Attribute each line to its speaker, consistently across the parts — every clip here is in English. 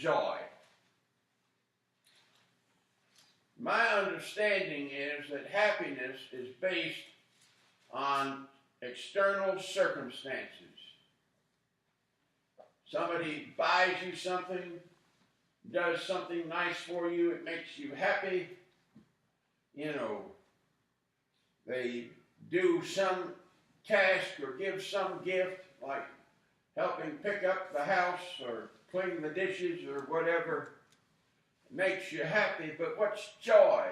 Speaker 1: joy? My understanding is that happiness is based on external circumstances. Somebody buys you something, does something nice for you, it makes you happy. They do some task or give some gift, like helping pick up the house or clean the dishes or whatever. It makes you happy, but what's joy?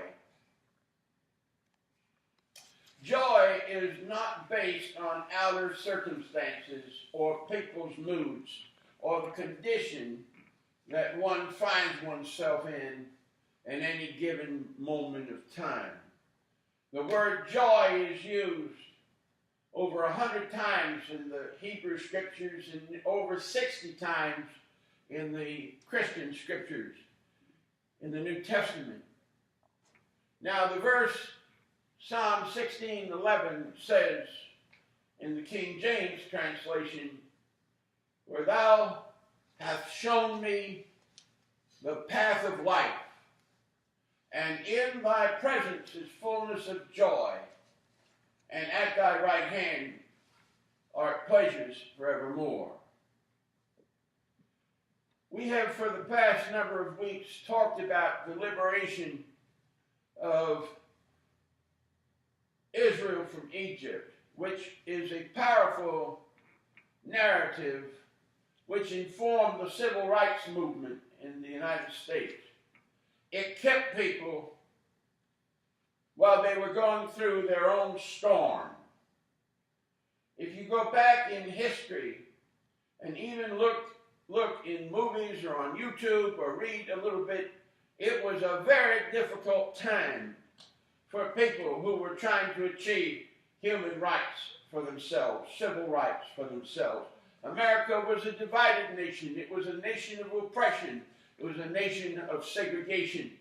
Speaker 1: Joy is not based on outer circumstances or people's moods or the condition that one finds oneself in any given moment of time. The word joy is used over 100 times in the Hebrew scriptures and over 60 times in the Christian scriptures in the New Testament. Now the verse Psalm 16:11 says in the King James translation, "Where thou hast shown me the path of life, and in thy presence is fullness of joy, and at thy right hand are pleasures forevermore." We have for the past number of weeks talked about the liberation of Israel from Egypt, which is a powerful narrative which informed the civil rights movement in the United States. It kept people while they were going through their own storm. If you go back in history and even look in movies or on YouTube or read a little bit, it was a very difficult time for people who were trying to achieve human rights for themselves, civil rights for themselves. America was a divided nation. It was a nation of oppression. It was a nation of segregation.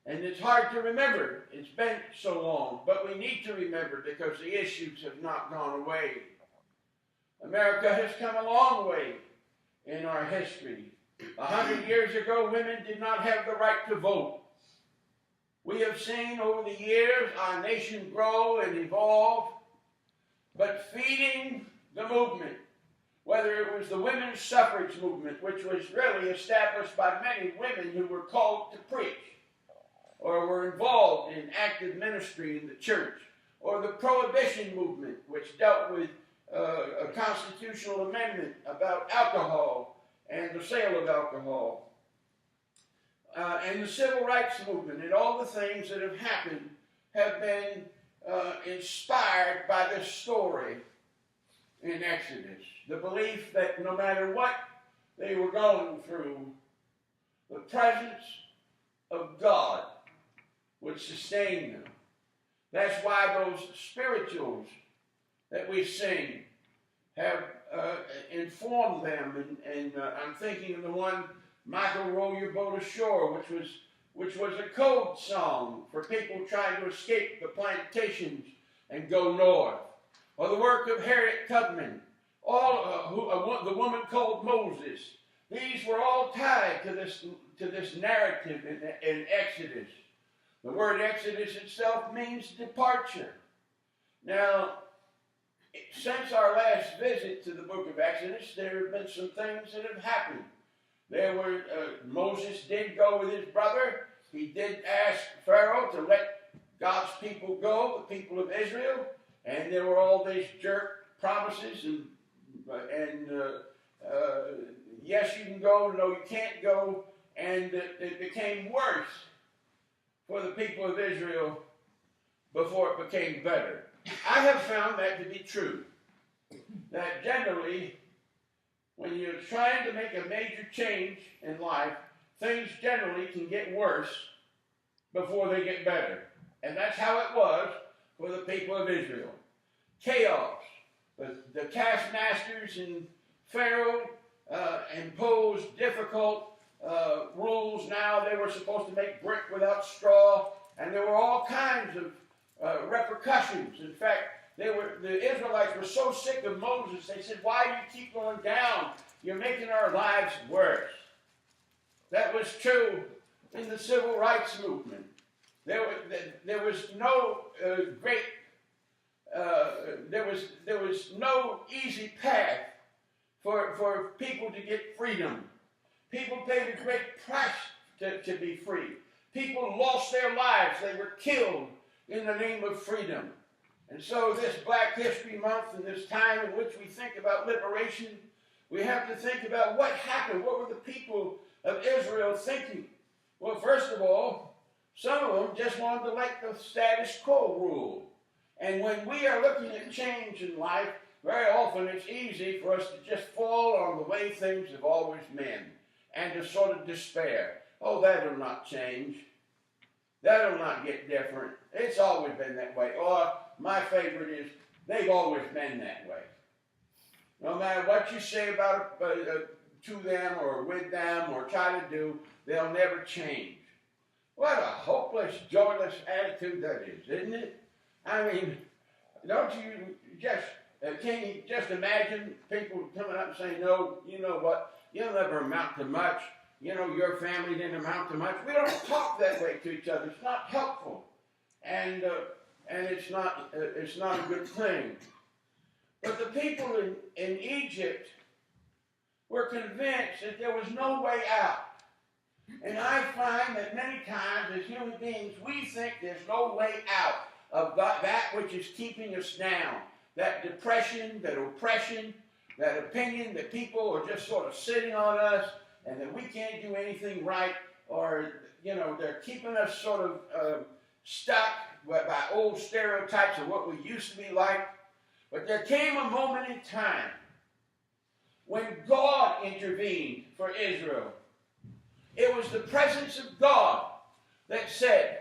Speaker 1: And it's hard to remember. It's been so long. But we need to remember because the issues have not gone away. America has come a long way in our history. 100 years ago, women did not have the right to vote. We have seen over the years our nation grow and evolve, but feeding the movement, whether it was the women's suffrage movement, which was really established by many women who were called to preach, or were involved in active ministry in the church, or the prohibition movement, which dealt with a constitutional amendment about alcohol and the sale of alcohol, and the civil rights movement, and all the things that have happened have been inspired by this story in Exodus. The belief that no matter what they were going through, the presence of God would sustain them. That's why those spirituals that we sing have informed them, and I'm thinking of the one, "Michael, Row Your Boat Ashore," which was a code song for people trying to escape the plantations and go north. Or the work of Harriet Tubman, the woman called Moses. These were all tied to this narrative in Exodus. The word Exodus itself means departure. Now, since our last visit to the book of Exodus, there have been some things that have happened. Moses did go with his brother. He did ask Pharaoh to let God's people go, the people of Israel, and there were all these jerk promises and yes, you can go, no, you can't go, and it became worse for the people of Israel before it became better. I have found that to be true, that generally, when you're trying to make a major change in life, things generally can get worse before they get better. And that's how it was for the people of Israel. Chaos. The taskmasters and Pharaoh imposed difficult rules. Now they were supposed to make brick without straw, and there were all kinds of repercussions. In fact, the Israelites were so sick of Moses, they said, "Why do you keep going down? You're making our lives worse." That was true in the civil rights movement. There was no there was no easy path for people to get freedom. People paid a great price to be free. People lost their lives. They were killed in the name of freedom. And so this Black History Month and this time in which we think about liberation, we have to think about what happened. What were the people of Israel thinking? Well, first of all, some of them just wanted to let the status quo rule. And when we are looking at change in life, very often it's easy for us to just fall on the way things have always been and to sort of despair. Oh, that'll not change. That'll not get different. It's always been that way. Or my favorite is, they've always been that way. No matter what you say about to them or with them or try to do, they'll never change. What a hopeless, joyless attitude that is, isn't it? I mean, don't you just, can you just imagine people coming up and saying, no, you know what, you'll never amount to much. You know, your family didn't amount to much. We don't talk that way to each other. It's not helpful. And it's not a good thing. But the people in Egypt were convinced that there was no way out. And I find that many times as human beings, we think there's no way out of that which is keeping us down. That depression, that oppression, that opinion that people are just sort of sitting on us and that we can't do anything right, or, you know, they're keeping us sort of stuck by old stereotypes of what we used to be like. But there came a moment in time when God intervened for Israel. It was the presence of God that said,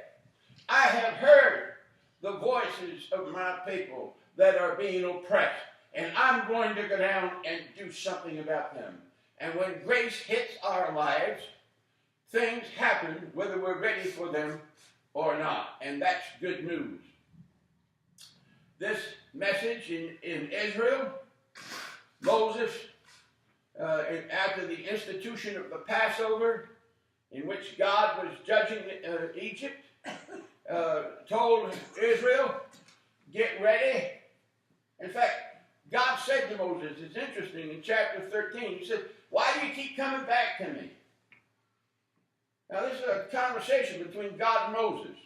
Speaker 1: I have heard the voices of my people that are being oppressed, and I'm going to go down and do something about them. And when grace hits our lives, things happen whether we're ready for them or not. And that's good news. This message in Israel, Moses, after the institution of the Passover, in which God was judging Egypt, told Israel, get ready. In fact, God said to Moses, it's interesting, in chapter 13, he said, why do you keep coming back to me? Now, this is a conversation between God and Moses.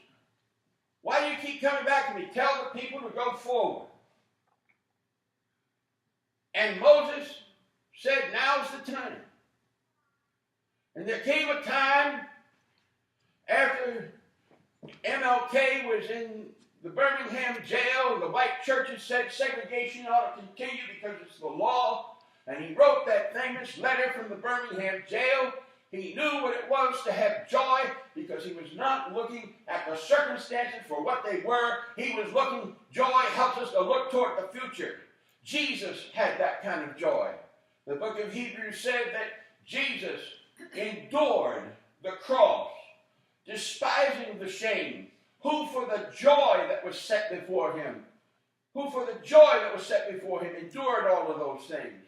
Speaker 1: Why do you keep coming back to me? Tell the people to go forward. And Moses said, now's the time. And there came a time after MLK was in the Birmingham jail, and the white churches said segregation ought to continue because it's the law. And he wrote that famous letter from the Birmingham jail. He knew what it was to have joy because he was not looking at the circumstances for what they were. He was looking, joy helps us to look toward the future. Jesus had that kind of joy. The book of Hebrews said that Jesus endured the cross, despising the shame, who for the joy that was set before him, endured all of those things.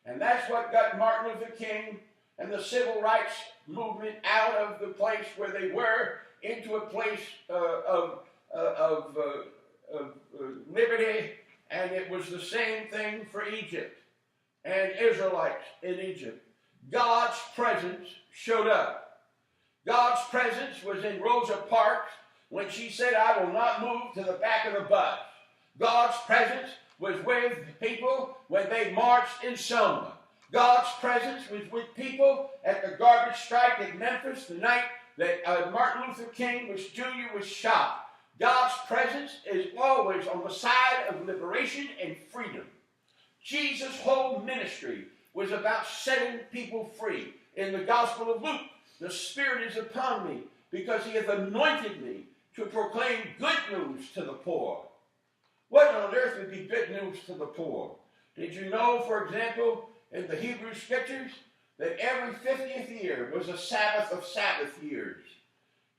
Speaker 1: And that's what got Martin Luther King and the civil rights movement out of the place where they were into a place of liberty. And it was the same thing for Egypt and Israelites in Egypt. God's presence showed up. God's presence was in Rosa Parks when she said, I will not move to the back of the bus. God's presence was with people when they marched in Selma. God's presence was with people at the garbage strike in Memphis the night that Martin Luther King Jr. was shot. God's presence is always on the side of liberation and freedom. Jesus' whole ministry was about setting people free. In the Gospel of Luke, the Spirit is upon me because he hath anointed me to proclaim good news to the poor. What on earth would be good news to the poor? Did you know, for example, in the Hebrew Scriptures, that every 50th year was a Sabbath of Sabbath years?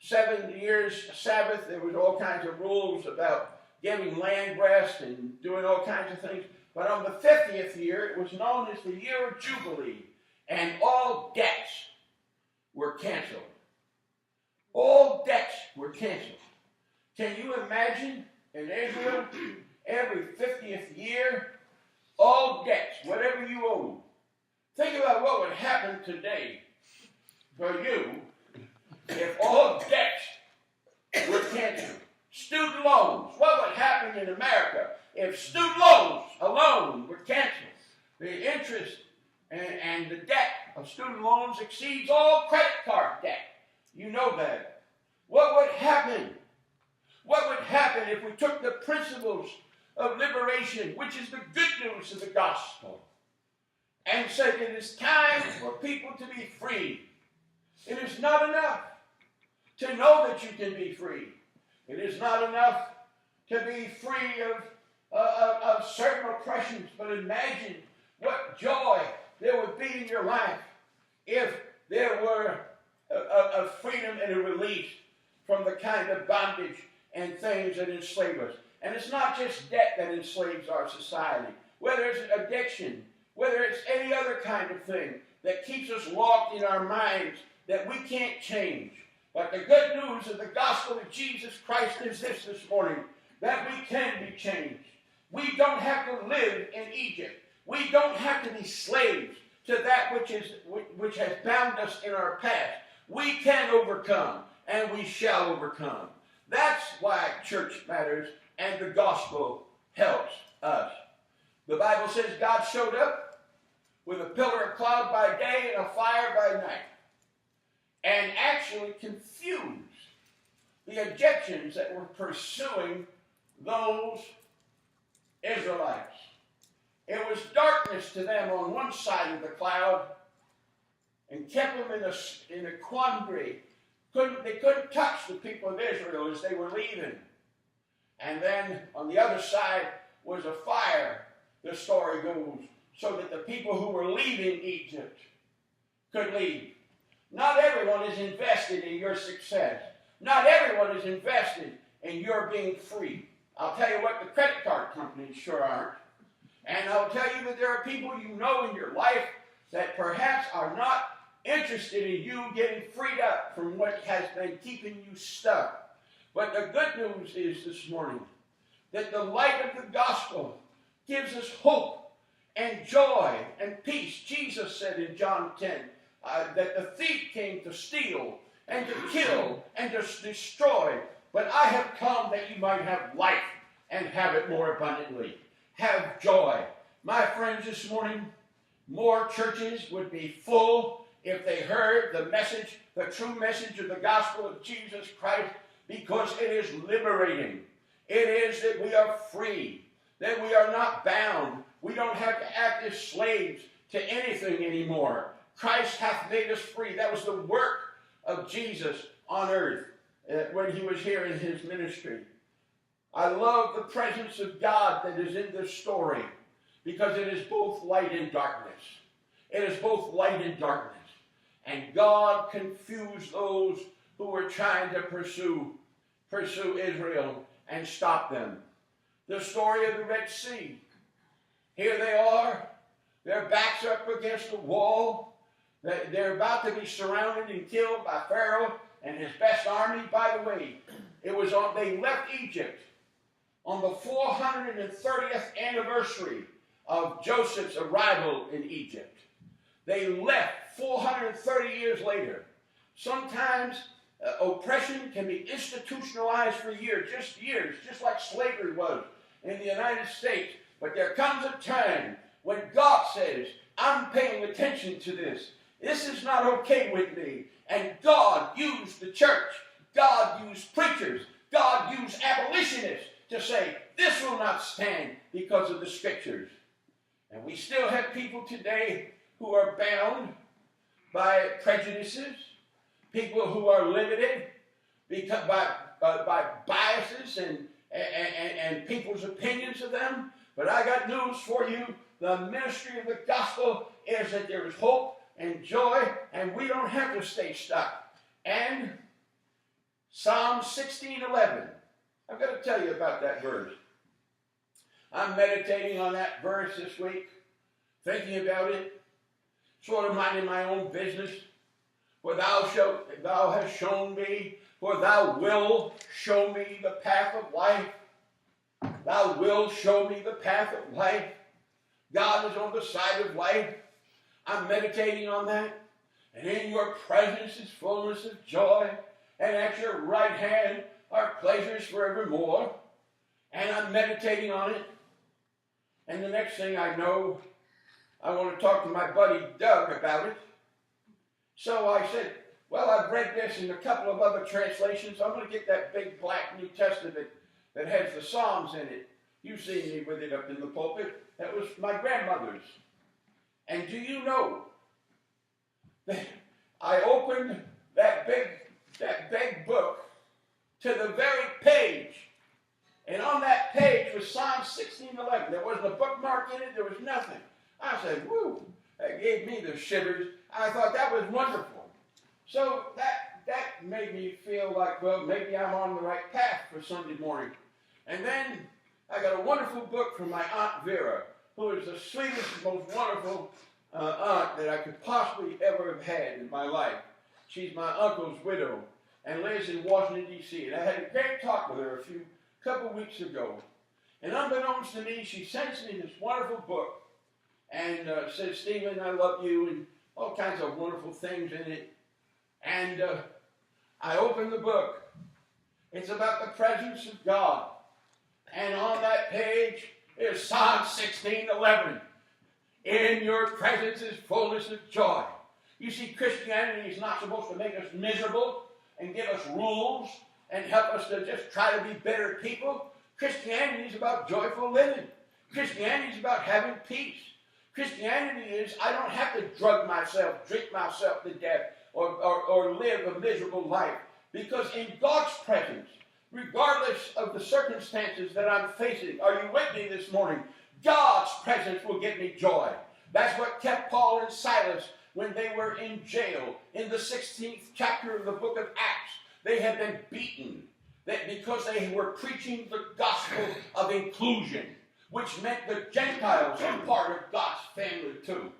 Speaker 1: 7 years Sabbath, there was all kinds of rules about giving land rest and doing all kinds of things. But on the 50th year, it was known as the year of Jubilee, and all debts were canceled. All debts were canceled. Can you imagine in Israel, every 50th year, all debts, whatever you owe? Think about what would happen today for you if all debts were canceled. Student loans, what would happen in America if student loans alone were canceled? The interest and the debt of student loans exceeds all credit card debt. You know that. What would happen? What would happen if we took the principles of liberation, which is the good news of the gospel, and said it is time for people to be free? It is not enough to know that you can be free. It is not enough to be free of certain oppressions, but imagine what joy there would be in your life if there were a freedom and a release from the kind of bondage and things that enslave us. And it's not just debt that enslaves our society. Whether it's addiction, whether it's any other kind of thing that keeps us locked in our minds that we can't change. But the good news of the gospel of Jesus Christ is this morning, that we can be changed. We don't have to live in Egypt. We don't have to be slaves to that which has bound us in our past. We can overcome, and we shall overcome. That's why church matters, and the gospel helps us. The Bible says God showed up with a pillar of cloud by day and a fire by night, and actually confused the Egyptians that were pursuing those Israelites. It was darkness to them on one side of the cloud and kept them in a quandary. They couldn't touch the people of Israel as they were leaving. And then on the other side was a fire, the story goes, so that the people who were leaving Egypt could leave. Not everyone is invested in your success. Not everyone is invested in your being free. I'll tell you what, the credit card companies sure aren't. And I'll tell you that there are people you know in your life that perhaps are not interested in you getting freed up from what has been keeping you stuck. But the good news is this morning that the light of the gospel gives us hope and joy and peace. Jesus said in John 10 that the thief came to steal and to kill and to destroy, but I have come that you might have life and have it more abundantly. Have joy. My friends, this morning, more churches would be full if they heard the message, the true message of the gospel of Jesus Christ, because it is liberating. It is that we are free, that we are not bound. We don't have to act as slaves to anything anymore. Christ hath made us free. That was the work of Jesus on earth when he was here in his ministry. I love the presence of God that is in this story because it is both light and darkness. It is both light and darkness. And God confused those who were trying to pursue Israel and stop them. The story of the Red Sea. Here they are. Their backs are up against the wall. They're about to be surrounded and killed by Pharaoh and his best army. By the way, they left Egypt on the 430th anniversary of Joseph's arrival in Egypt. They left 430 years later. Sometimes oppression can be institutionalized for years, just like slavery was in the United States. But there comes a time when God says, I'm paying attention to this. This is not okay with me. And God used the church. God used preachers. God used abolitionists to say, this will not stand because of the scriptures. And we still have people today who are bound by prejudices, people who are limited by biases and people's opinions of them. But I got news for you. The ministry of the gospel is that there is hope and joy, and we don't have to stay stuck. And Psalm 16:11. I've got to tell you about that verse. I'm meditating on that verse this week, thinking about it, sort of minding my own business, For thou hast shown me, for thou wilt show me the path of life. Thou wilt show me the path of life. God is on the side of life. I'm meditating on that. And in your presence is fullness of joy, and at your right hand are pleasures forevermore. And I'm meditating on it. And the next thing I know, I want to talk to my buddy Doug about it. So I said, well, I've read this in a couple of other translations. I'm going to get that big black New Testament that has the Psalms in it. You've seen me with it up in the pulpit. That was my grandmother's. And do you know that I opened that big book to the very page, and on that page was Psalm 16:11. There wasn't a bookmark in it. There was nothing. I said, whoo, that gave me the shivers. I thought that was wonderful. So that made me feel like, well, maybe I'm on the right path for Sunday morning. And then I got a wonderful book from my Aunt Vera, who is the sweetest, most wonderful aunt that I could possibly ever have had in my life. She's my uncle's widow and lives in Washington, D.C. And I had a great talk with her a couple weeks ago. And unbeknownst to me, she sends me this wonderful book and says, Stephen, I love you, and all kinds of wonderful things in it. And I opened the book. It's about the presence of God. And on that page is Psalm 16:11. In your presence is fullness of joy. You see, Christianity is not supposed to make us miserable and give us rules and help us to just try to be better people. Christianity is about joyful living. Christianity is about having peace. Christianity is, I don't have to drug myself, drink myself to death, or live a miserable life. Because in God's presence, regardless of the circumstances that I'm facing, are you with me this morning? God's presence will give me joy. That's what kept Paul and Silas when they were in jail. In the 16th chapter of the book of Acts, they had been beaten because they were preaching the gospel of inclusion, which meant the Gentiles are part of God's family too.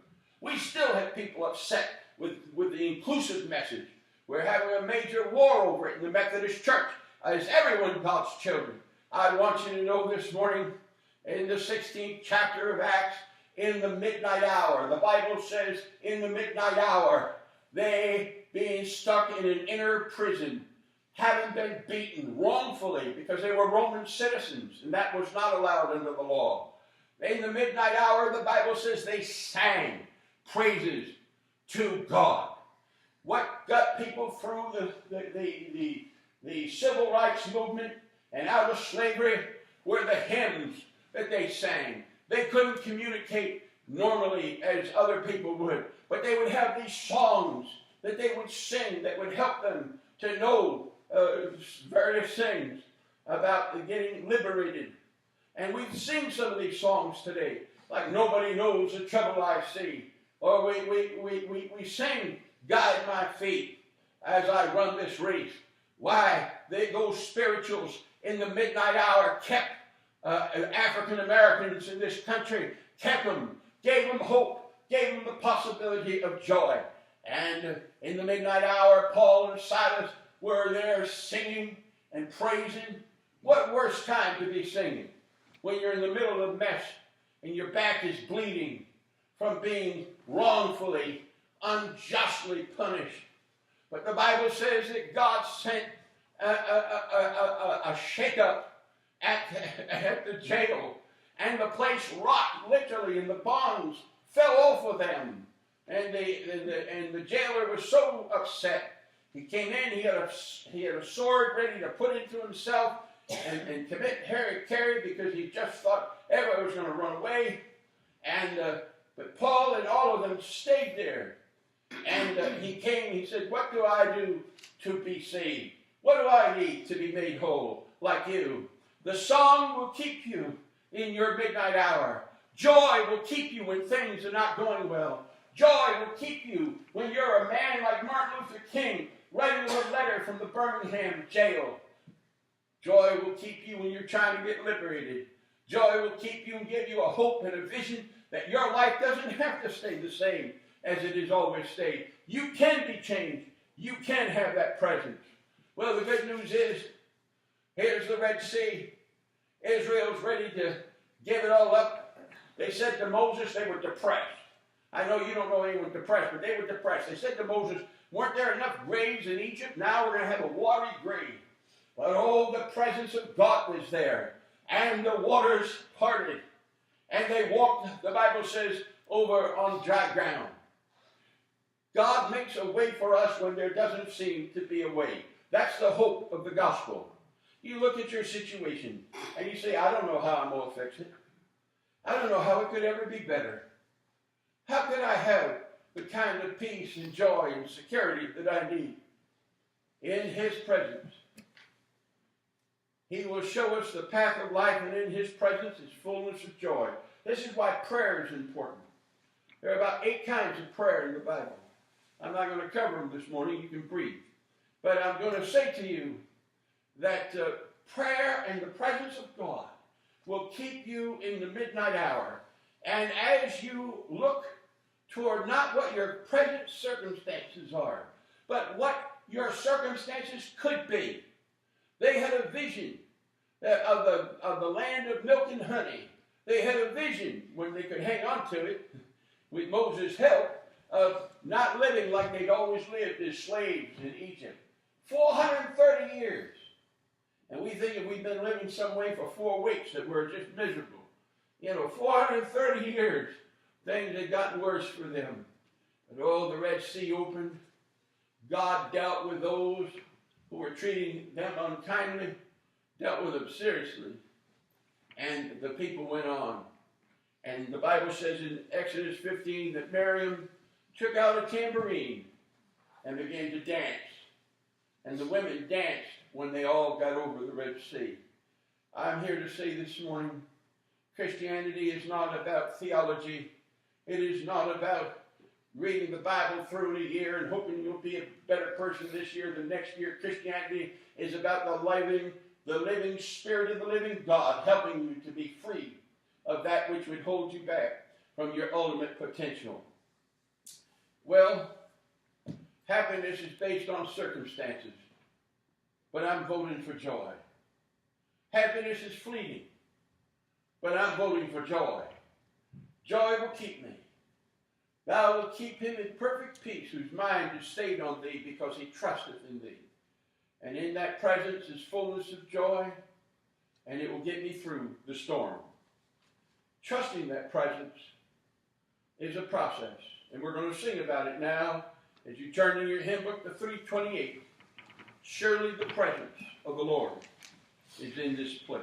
Speaker 1: We still have people upset with the inclusive message. We're having a major war over it in the Methodist Church. Is everyone God's children? I want you to know this morning, in the 16th chapter of Acts, in the midnight hour, the Bible says, in the midnight hour, they being stuck in an inner prison, having been beaten wrongfully because they were Roman citizens, and that was not allowed under the law. In the midnight hour, the Bible says they sang praises to God. What got people through the civil rights movement and out of slavery were the hymns that they sang. They couldn't communicate normally as other people would, but they would have these songs that they would sing that would help them to know various things about getting liberated. And we sing some of these songs today, like Nobody Knows the Trouble I See. Or we sing, Guide My Feet as I Run This Race. Why? Those spirituals in the midnight hour kept African Americans in this country, kept them, gave them hope, gave them the possibility of joy. And in the midnight hour, Paul and Silas were there singing and praising. What worse time to be singing? When you're in the middle of a mess and your back is bleeding from being wrongfully, unjustly punished. But the Bible says that God sent a shake-up at the jail, and the place rocked literally, and the bonds fell off of them. And the jailer was so upset. He came in, he had a sword ready to put into himself and commit harry-carry because he just thought everyone was going to run away. But Paul and all of them stayed there. And he came, he said, what do I do to be saved? What do I need to be made whole like you? The song will keep you in your midnight hour. Joy will keep you when things are not going well. Joy will keep you when you're a man like Martin Luther King writing a letter from the Birmingham jail. Joy will keep you when you're trying to get liberated. Joy will keep you and give you a hope and a vision that your life doesn't have to stay the same as it has always stayed. You can be changed. You can have that presence. Well, the good news is, here's the Red Sea. Israel's ready to give it all up. They said to Moses they were depressed. I know you don't know anyone depressed, but they were depressed. They said to Moses, weren't there enough graves in Egypt? Now we're going to have a watery grave. But oh, the presence of God was there. And the waters parted. And they walked, the Bible says, over on dry ground. God makes a way for us when there doesn't seem to be a way. That's the hope of the gospel. You look at your situation and you say, I don't know how I'm going to fix it. I don't know how it could ever be better. How can I have the kind of peace and joy and security that I need? In his presence, he will show us the path of life, and in his presence is fullness of joy. This is why prayer is important. There are about 8 kinds of prayer in the Bible. I'm not going to cover them this morning. You can breathe. But I'm going to say to you that prayer and the presence of God will keep you in the midnight hour. And as you look toward not what your present circumstances are, but what your circumstances could be. They had a vision of the land of milk and honey. They had a vision, when they could hang on to it, with Moses' help, of not living like they'd always lived as slaves in Egypt. 430 years. And we think if we've been living some way for 4 weeks that we're just miserable. 430 years, things had gotten worse for them. But oh, the Red Sea opened. God dealt with those who were treating them unkindly, dealt with them seriously. And the people went on. And the Bible says in Exodus 15 that Miriam took out a tambourine and began to dance. And the women danced when they all got over the Red Sea. I'm here to say this morning, Christianity is not about theology. It is not about reading the Bible through in a year and hoping you'll be a better person this year than next year. Christianity is about the living Spirit of the living God helping you to be free of that which would hold you back from your ultimate potential. Well, happiness is based on circumstances, but I'm voting for joy. Happiness is fleeting, but I'm voting for joy. Joy will keep me. Thou wilt keep him in perfect peace, whose mind is stayed on thee, because he trusteth in thee. And in that presence is fullness of joy, and it will get me through the storm. Trusting that presence is a process, and we're going to sing about it now as you turn in your hymn book to 328. Surely the presence of the Lord is in this place.